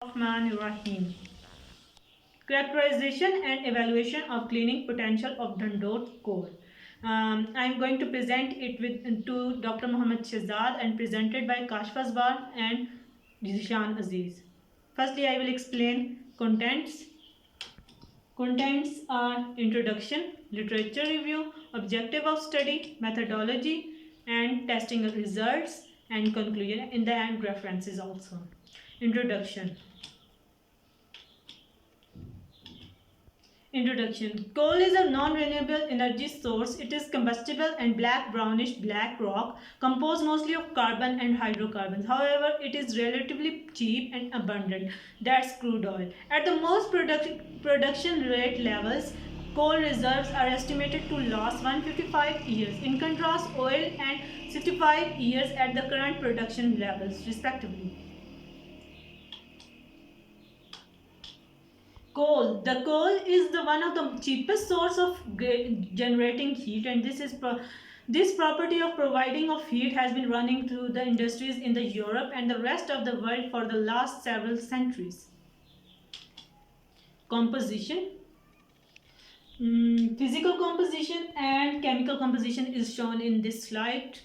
Rahim. Characterization and evaluation of cleaning potential of Dhandot coal. I am going to present it to Dr. Muhammad Shehzad and presented by Kashf Azbar and Zishan Aziz. Firstly, I will explain contents. Contents are introduction, literature review, objective of study, methodology, and testing results, and conclusion. In the end, references also. Introduction. Introduction. Coal is a non-renewable energy source. It is combustible and brownish black rock composed mostly of carbon and hydrocarbons. However, it is relatively cheap and abundant. That's crude oil. At the most production rate levels, coal reserves are estimated to last 155 years. In contrast, oil and 65 years at the current production levels, respectively. Coal. The coal is the one of the cheapest source of generating heat, and this property of providing of heat has been running through the industries in the Europe and the rest of the world for the last several centuries. Composition. Physical composition and chemical composition is shown in this slide.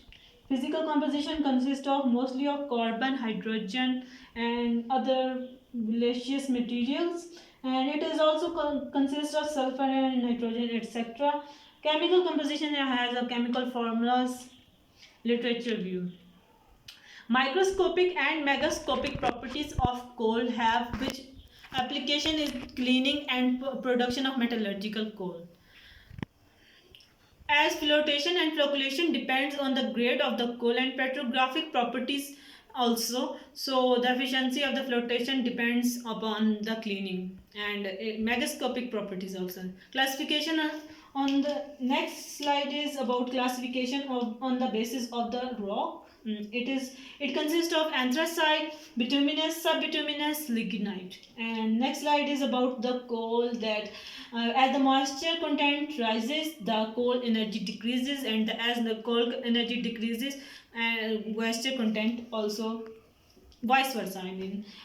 Physical composition consists of mostly of carbon, hydrogen, and other gaseous materials, and it is also consists of sulfur and nitrogen, etc. Chemical composition has a chemical formulas. Literature view. Microscopic and megascopic properties of coal have which application is cleaning and production of metallurgical coal. As flotation and flocculation depends on the grade of the coal and petrographic properties also, so the efficiency of the flotation depends upon the cleaning and megascopic properties also. Classification on the next slide is about classification on the basis of the rock. It consists of anthracite, bituminous, subbituminous, lignite. And next slide is about the coal that as the moisture content rises, the coal energy decreases, and as the coal energy decreases, moisture content also vice versa.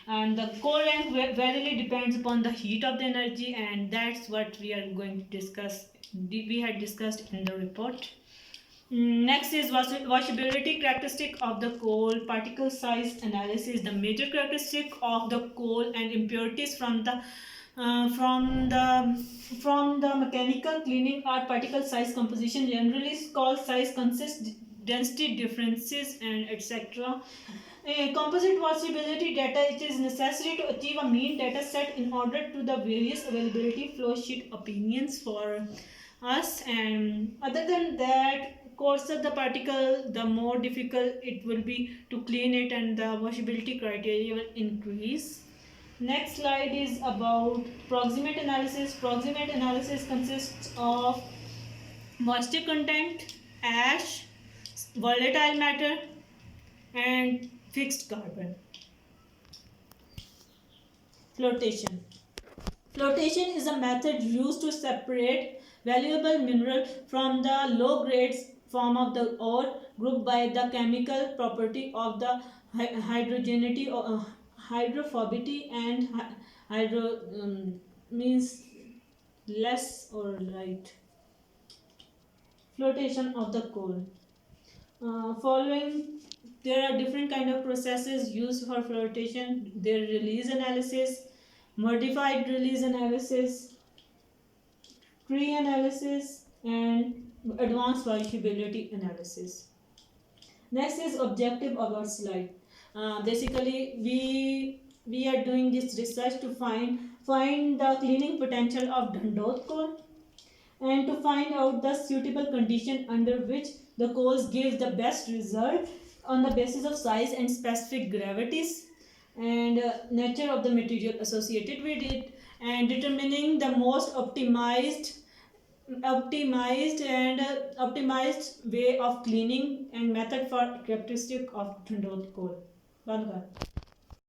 And the coal rank verily depends upon the heat of the energy, and that's what we are going to discuss. We had discussed in the report. Next is washability characteristic of the coal. Particle size analysis. The major characteristic of the coal and impurities from the mechanical cleaning are particle size composition. Generally, coal size consists density differences and etc. Composite washability data. It is necessary to achieve a mean data set in order to the various availability flow sheet opinions for us, and other than that, coarser the particle, the more difficult it will be to clean it, and the washability criteria will increase. Next slide is about proximate analysis. Proximate analysis consists of moisture content, ash, volatile matter, and fixed carbon. Flotation. Flotation is a method used to separate valuable mineral from the low grades form of the ore grouped by the chemical property of the hydrogenity or hydrophobicity and means less or light. Flotation of the coal. Following, there are different kind of processes used for flotation. There release analysis, modified release analysis, tree analysis, and advanced washability analysis. Next is objective of our slide. Basically, we are doing this research to find the cleaning potential of Dhandot coal, and to find out the suitable condition under which the coals give the best result on the basis of size and specific gravities and nature of the material associated with it, and determining the most optimized way of cleaning and method for characteristic of Dhandot coal.